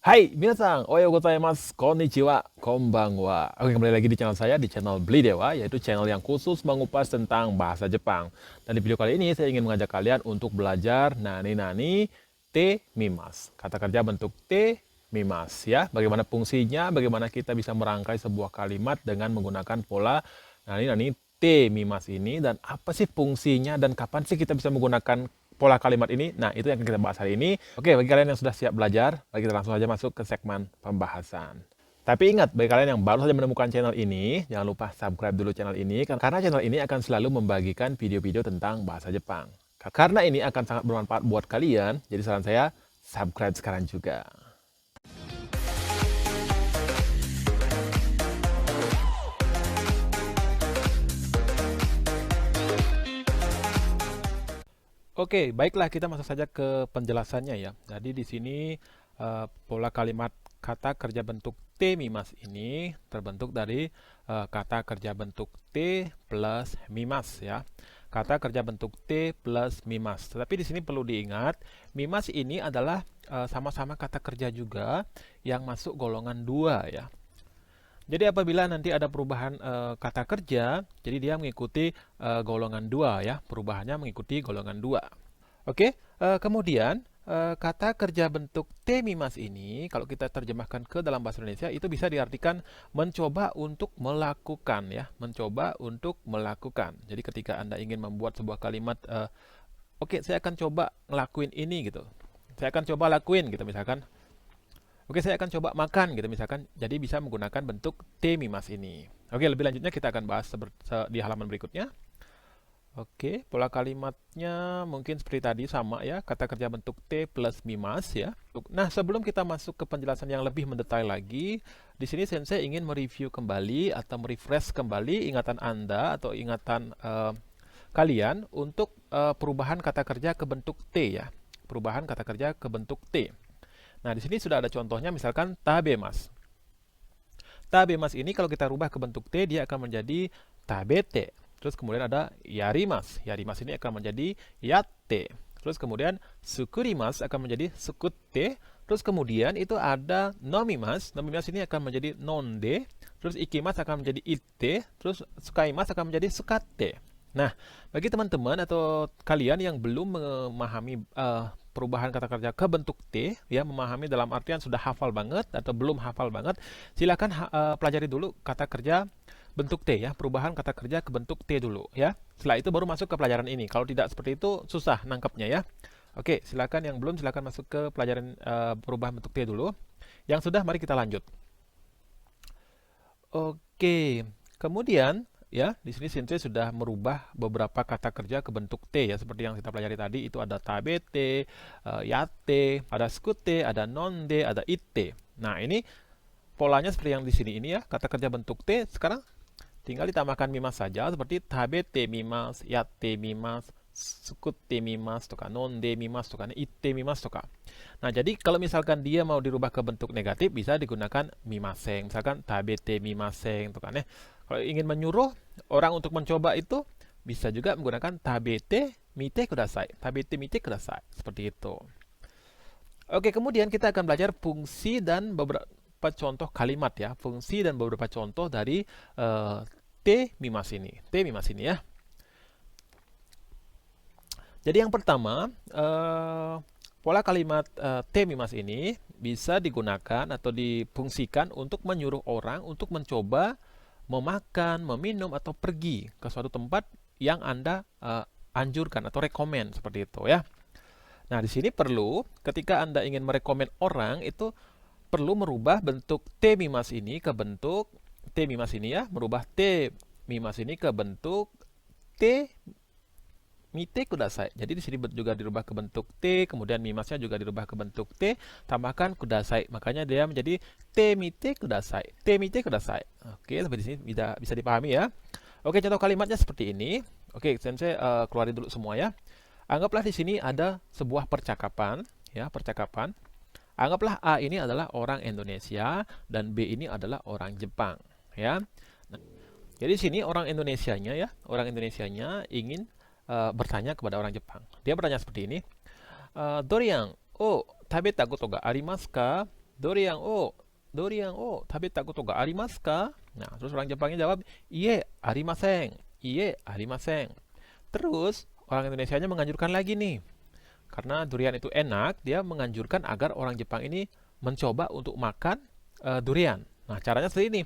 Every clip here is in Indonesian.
Hai, minasan, ohayo gozaimasu, konnichiwa, konbanwa. Oke, kembali lagi di channel saya, di channel Beli Dewa, yaitu channel yang khusus mengupas tentang bahasa Jepang. Dan di video kali ini, saya ingin mengajak kalian untuk belajar nani-nani te mimas. Kata kerja bentuk te mimas, ya. Bagaimana fungsinya, bagaimana kita bisa merangkai sebuah kalimat dengan menggunakan pola nani-nani te mimas ini, dan apa sih fungsinya, dan kapan sih kita bisa menggunakan pola kalimat ini. Nah, itu yang akan kita bahas hari ini. Oke, bagi kalian yang sudah siap belajar, mari kita langsung saja masuk ke segmen pembahasan. Tapi ingat, bagi kalian yang baru saja menemukan channel ini, jangan lupa subscribe dulu channel ini, karena channel ini akan selalu membagikan video-video tentang bahasa Jepang. Karena ini akan sangat bermanfaat buat kalian, jadi saran saya, subscribe sekarang juga. Oke, baiklah kita masuk saja ke penjelasannya ya. Jadi di sini pola kalimat kata kerja bentuk T mimas ini terbentuk dari kata kerja bentuk T plus mimas ya. Kata kerja bentuk T plus mimas. Tetapi di sini perlu diingat, mimas ini adalah sama-sama kata kerja juga yang masuk golongan 2 ya. Jadi apabila nanti ada perubahan kata kerja, jadi dia mengikuti golongan 2 ya, perubahannya mengikuti golongan 2. Oke, kemudian kata kerja bentuk T mimas ini, kalau kita terjemahkan ke dalam bahasa Indonesia, itu bisa diartikan mencoba untuk melakukan ya, mencoba untuk melakukan. Jadi ketika Anda ingin membuat sebuah kalimat, oke, saya akan coba ngelakuin ini gitu. Saya akan coba lakuin gitu misalkan. Oke, saya akan coba makan gitu misalkan. Jadi bisa menggunakan bentuk T mimas ini. Oke, lebih lanjutnya kita akan bahas di halaman berikutnya. Oke, pola kalimatnya mungkin seperti tadi sama ya, kata kerja bentuk T plus mimas ya. Nah, sebelum kita masuk ke penjelasan yang lebih mendetail lagi, di sini Sensei ingin mereview kembali atau merefresh kembali ingatan Anda atau ingatan kalian untuk perubahan kata kerja ke bentuk T ya. Perubahan kata kerja ke bentuk T. Nah, di sini sudah ada contohnya, misalkan tabemas. Tabemas ini kalau kita rubah ke bentuk T, dia akan menjadi tabete. Terus kemudian ada yarimas. Yarimas ini akan menjadi yatte. Terus kemudian sukurimas akan menjadi sukutte. Terus kemudian itu ada nomimas. Nomimas ini akan menjadi nonde. Terus ikimas akan menjadi itte. Terus sukaimas akan menjadi sukatte. Nah, bagi teman-teman atau kalian yang belum memahami perubahan kata kerja ke bentuk T, ya memahami dalam artian sudah hafal banget atau belum hafal banget, silakan pelajari dulu kata kerja bentuk T ya, perubahan kata kerja ke bentuk T dulu ya. Setelah itu baru masuk ke pelajaran ini. Kalau tidak seperti itu susah nangkepnya ya. Oke, silakan yang belum silakan masuk ke pelajaran perubahan bentuk T dulu. Yang sudah mari kita lanjut. Oke, kemudian ya di sini Sensei sudah merubah beberapa kata kerja ke bentuk T ya, seperti yang kita pelajari tadi. Itu ada tabete, yate, ada skute, ada nonde, ada itte. Nah, ini polanya seperti yang di sini ini ya, kata kerja bentuk T. Sekarang tinggal ditambahkan mimas saja, seperti tabete mimas, yate mimas, sukutte mimas, toka nonde mimas, toka itte mimas, toka. Nah, jadi kalau misalkan dia mau dirubah ke bentuk negatif, bisa digunakan mimaseng. Misalkan tabete mimaseng, toka ne. Kalau ingin menyuruh orang untuk mencoba itu, bisa juga menggunakan tabete mite kudasai. Tabete mite kudasai. Seperti itu. Oke, kemudian kita akan belajar fungsi dan beberapa contoh kalimat ya. Fungsi dan beberapa contoh dari T mimas ini. T mimas ini ya. Jadi yang pertama, pola kalimat T mimas ini bisa digunakan atau difungsikan untuk menyuruh orang untuk mencoba memakan, meminum, atau pergi ke suatu tempat yang Anda anjurkan atau rekomen seperti itu ya. Nah, di sini perlu ketika Anda ingin merekomen orang itu perlu merubah bentuk T mimas ini ke bentuk T mimas ini ya, merubah T mimas ini ke bentuk T mite kudasai. Jadi di sini juga dirubah ke bentuk T, kemudian mimasnya juga dirubah ke bentuk T, tambahkan kudasai. Makanya dia menjadi T mite kudasai. T mite kudasai. Oke, sampai di sini bisa dipahami ya. Oke, contoh kalimatnya seperti ini. Oke, Sensei keluarin dulu semua ya. Anggaplah di sini ada sebuah percakapan, ya, percakapan. Anggaplah A ini adalah orang Indonesia dan B ini adalah orang Jepang, ya. Nah, jadi di sini orang Indonesianya ya, orang Indonesianya ingin bertanya kepada orang Jepang. Dia bertanya seperti ini, Dorian, oh, tabeta koto ga arimasu ka? durian o tabeta koto ga arimasu ka? Nah, terus orang Jepangnya jawab, iye, arimasen. Iye, arimasen. Terus orang Indonesianya menganjurkan lagi nih. Karena durian itu enak, dia menganjurkan agar orang Jepang ini mencoba untuk makan durian. Nah, caranya seperti ini.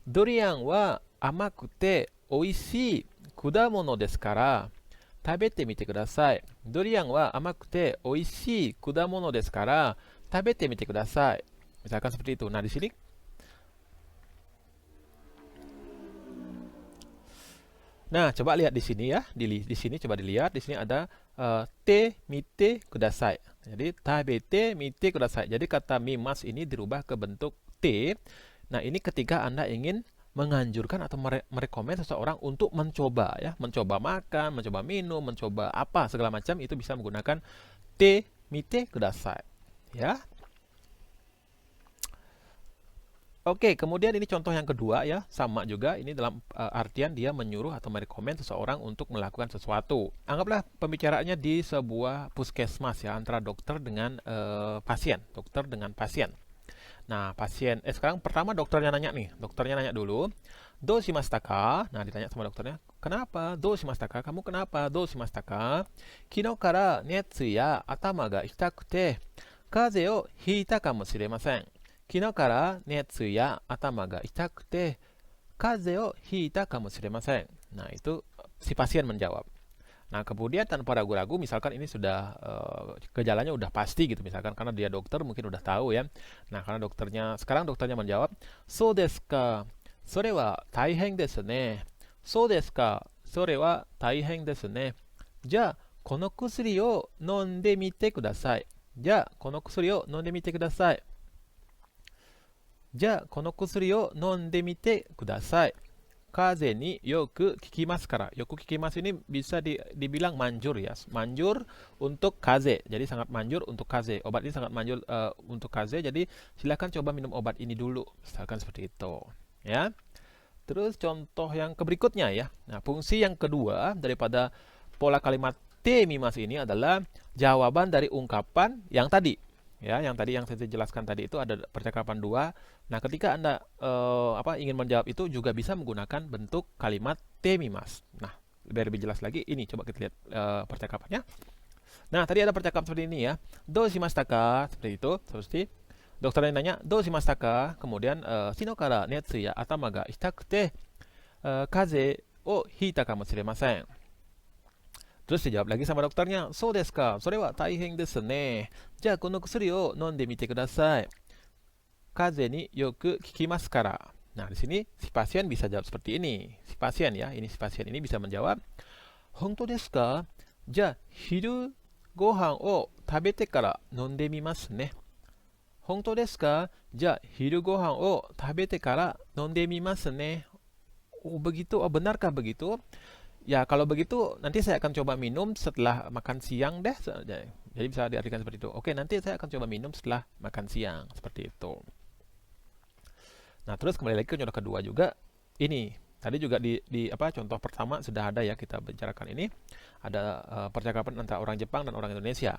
Durian wa amakute oishii kudamono desu kara tabete mite kudasai. Durian wa amakute oishii kudamono desu kara tabete mite kudasai. Misalkan seperti itu. Nah, di sini Nah, coba lihat di sini ya. Di sini coba dilihat. Di sini ada te mite kudasai. Jadi tabete mite kudasai. Jadi kata mimas ini dirubah ke bentuk te. Nah, ini ketika Anda ingin menganjurkan atau merekomend seseorang untuk mencoba ya, mencoba makan, mencoba minum, mencoba apa segala macam itu bisa menggunakan te mite kudasai. Ya. Oke, kemudian ini contoh yang kedua ya, sama juga ini dalam artian dia menyuruh atau merekomend seseorang untuk melakukan sesuatu. Anggaplah pembicaraannya di sebuah puskesmas ya, antara dokter dengan pasien, dokter dengan pasien. Nah, sekarang pertama dokternya nanya nih, dokternya nanya dulu, do shimashita ka? Nah, ditanya sama dokternya, kenapa? Do shimashita ka? Kamu kenapa? Do shimashita ka? Kino kara netsu ya atama ga itakute kaze o hiita kamoshiremasen. Kino kara netsu ya atama ga itakute kaze o hiita kamoshiremasen. Nah, itu si pasien menjawab. Nah, kemudian tanpa ragu-ragu, misalkan ini sudah gejalanya udah pasti gitu, misalkan karena dia dokter mungkin udah tahu ya. Nah, karena sekarang dokternya menjawab, so desu ka, sore wa taihen desu ne. So desu ka, sore wa taihen desu ne. Ja, kono kusuri o nonde mite kudasai. Ja, kono kusuri o nonde mite kudasai. Ja, kono kusuri o nonde mite kudasai. Kaze ni yoku kikimasu kara. Yoku kikimasu ini bisa dibilang manjur ya. Manjur untuk kaze. Jadi sangat manjur untuk kaze. Obat ini sangat manjur untuk kaze. Jadi silakan coba minum obat ini dulu. Misalkan seperti itu. Ya. Terus contoh yang berikutnya ya. Nah, fungsi yang kedua daripada pola kalimat te mimasu ini adalah jawaban dari ungkapan yang tadi. Ya, yang saya jelaskan tadi itu ada percakapan dua. Nah, ketika Anda ingin menjawab itu juga bisa menggunakan bentuk kalimat te mimas. Nah, biar lebih jelas lagi, ini coba kita lihat percakapannya. Nah, tadi ada percakapan seperti ini ya. Do shimashita ka? Seperti itu. Seperti dokternya nanya, do shimashita ka? Kemudian shino kara netsu ya atama ga itakute kaze o hiita kamoshiremasen. Terus dijawab lagi sama dokternya, so desu ka, sore wa taihen desu ne. Ja, kono kusuri o nonde mite kudasai. Kaze ni yoku kikimasu kara. Nah, di sini si pasien bisa jawab seperti ini. Si pasien ini bisa menjawab, honto desu ka? Ja, hiru gohan o tabete kara nonde mimasu ne. Honto desu ka? Ja, hiru gohan o tabete kara nonde mimasu ne. Oh, begitu. Oh, benarkah begitu? Ya, kalau begitu nanti saya akan coba minum setelah makan siang deh. Jadi bisa diartikan seperti itu. Oke, nanti saya akan coba minum setelah makan siang. Seperti itu. Nah, terus kembali lagi ke contoh kedua juga. Ini, tadi juga di contoh pertama sudah ada ya kita bicarakan ini. Ada percakapan antara orang Jepang dan orang Indonesia.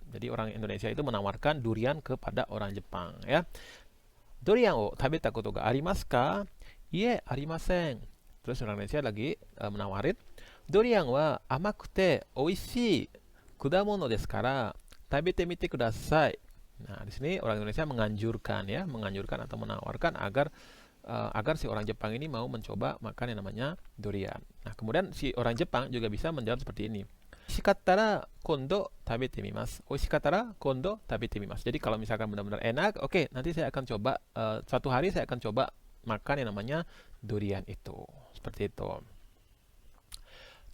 Jadi orang Indonesia itu menawarkan durian kepada orang Jepang ya. Durian o tabeta koto ga arimasu ka? Iye, arimasen. Terus orang Indonesia lagi menawarin, durian wa amakute oishii kudamono desu kara tabete mite kudasai. Nah, di sini orang Indonesia menganjurkan atau menawarkan agar si orang Jepang ini mau mencoba makan yang namanya durian. Nah, kemudian si orang Jepang juga bisa menjawab seperti ini. Oishikattara kondo tabete mimasu. Oishikattara kondo tabete mimasu. Jadi kalau misalkan benar-benar enak, oke, nanti saya akan coba suatu hari saya akan coba makan yang namanya durian itu. Seperti itu.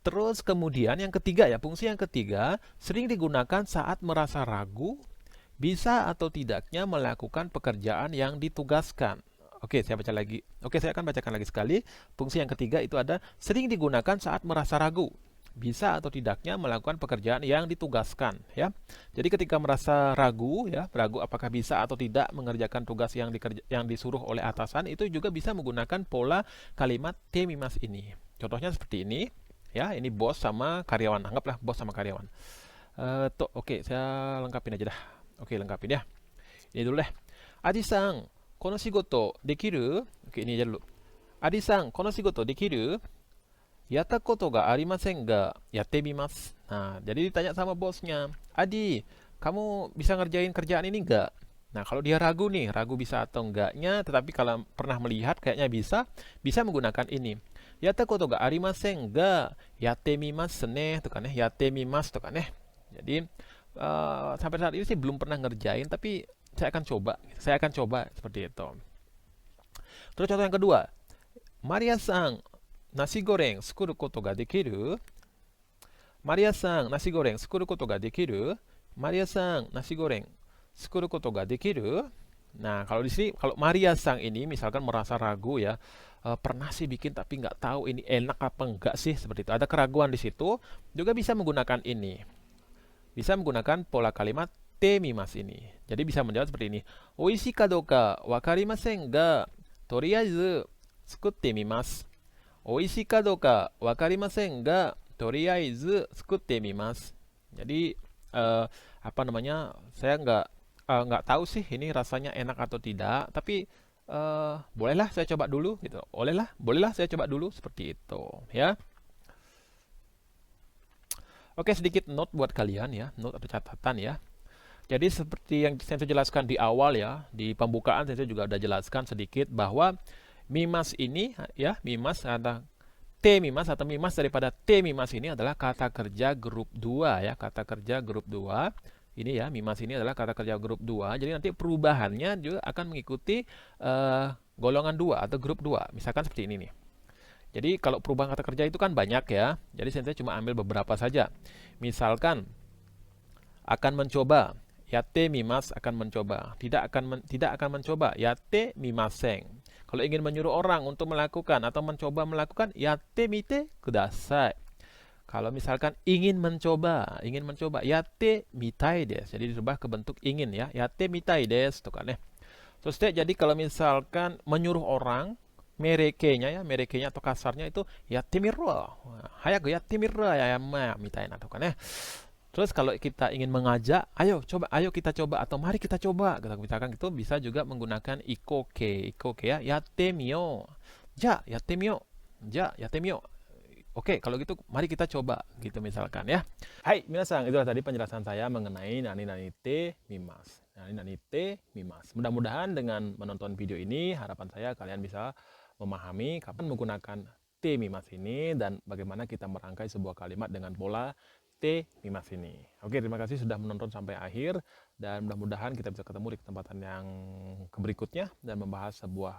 Terus kemudian yang ketiga ya, fungsi yang ketiga sering digunakan saat merasa ragu bisa atau tidaknya melakukan pekerjaan yang ditugaskan. Oke, saya baca lagi. Oke, saya akan bacakan lagi sekali. Fungsi yang ketiga itu ada sering digunakan saat merasa ragu bisa atau tidaknya melakukan pekerjaan yang ditugaskan ya. Jadi ketika merasa ragu apakah bisa atau tidak mengerjakan tugas yang disuruh oleh atasan, itu juga bisa menggunakan pola kalimat te mimas ini. Contohnya seperti ini ya, ini bos sama karyawan, anggaplah bos sama karyawan. Oke, saya lengkapin aja dah. Oke, lengkapin ya. Ini dulu deh. Adi-san, kono shigoto dekiru? Oke, ini aja dulu. Adi-san, kono shigoto dekiru? Yatta koto ga arimasen ga yatte mimasu. Nah, jadi ditanya sama bosnya, Adi, kamu bisa ngerjain kerjaan ini nggak? Nah, kalau dia ragu nih, ragu bisa atau enggaknya, tetapi kalau pernah melihat kayaknya bisa menggunakan ini. Yatta koto ga arimasen ga yatte mimasu ne, tuh kan ya, yatte mimasu tuh kan ya. Jadi sampai saat ini sih belum pernah ngerjain, tapi saya akan coba. Saya akan coba seperti itu. Terus contoh yang kedua, Maria-san, nasi goreng sukuru koto ga dekiru? Maria-san, nasi goreng sukuru koto ga dekiru? Maria-san, nasi goreng sukuru koto ga dekiru? Nah, kalau di sini, kalau Maria-san ini misalkan merasa ragu ya, pernah sih bikin tapi nggak tahu ini enak apa enggak sih, seperti itu. Ada keraguan di situ, juga bisa menggunakan ini. Bisa menggunakan pola kalimat te mimas ini. Jadi bisa menjawab seperti ini. Oishii ka douka wakarimasen ga, toriaizu sukutte mimasu. Oishii ka douka wakarimasen ga, toriaizu sukutte mimasu. Jadi apa namanya? Saya nggak tahu sih ini rasanya enak atau tidak, tapi bolehlah saya coba dulu gitu. Bolehlah saya coba dulu seperti itu, ya. Oke, sedikit note buat kalian ya, note atau catatan ya. Jadi seperti yang saya jelaskan di awal ya, di pembukaan saya juga udah jelaskan sedikit bahwa mimas ini ya, mimas ada T mimas atau mimas daripada T mimas ini adalah kata kerja grup 2 ya, kata kerja grup 2. Ini ya, mimas ini adalah kata kerja grup 2. Jadi nanti perubahannya juga akan mengikuti golongan 2 atau grup 2. Misalkan seperti ini nih. Jadi kalau perubahan kata kerja itu kan banyak ya. Jadi saya cuma ambil beberapa saja. Misalkan akan mencoba, yatte mimas akan mencoba. Tidak akan mencoba, yatte mimaseng. Kalau ingin menyuruh orang untuk melakukan atau mencoba melakukan, yatte mite kudasai. Kalau misalkan ingin mencoba, yatte mitai desu. Jadi dirubah ke bentuk ingin ya, yatte mitai desu tuh kan ya. Terus jadi kalau misalkan menyuruh orang, merekenya atau kasarnya itu yatte miro. Hayaku yatte miro ya yama mitai na tuh kan ya. Terus kalau kita ingin mengajak, ayo kita coba atau mari kita coba. Misalkan itu bisa juga menggunakan ikoke ya, yatte miyo. Yatte miyo. Yatte miyo. Oke, kalau gitu mari kita coba gitu misalkan ya. Hai, minasan, itulah tadi penjelasan saya mengenai nani te mimas. Nani te mimas. Mudah-mudahan dengan menonton video ini harapan saya kalian bisa memahami kapan menggunakan te mimas ini dan bagaimana kita merangkai sebuah kalimat dengan pola te mimas ini. Oke, terima kasih sudah menonton sampai akhir dan mudah-mudahan kita bisa ketemu di kesempatan yang berikutnya dan membahas sebuah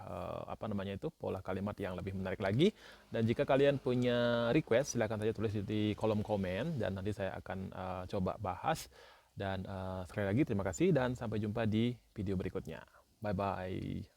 pola kalimat yang lebih menarik lagi. Dan jika kalian punya request silahkan saja tulis di kolom komen dan nanti saya akan coba bahas. Dan sekali lagi terima kasih dan sampai jumpa di video berikutnya. Bye bye.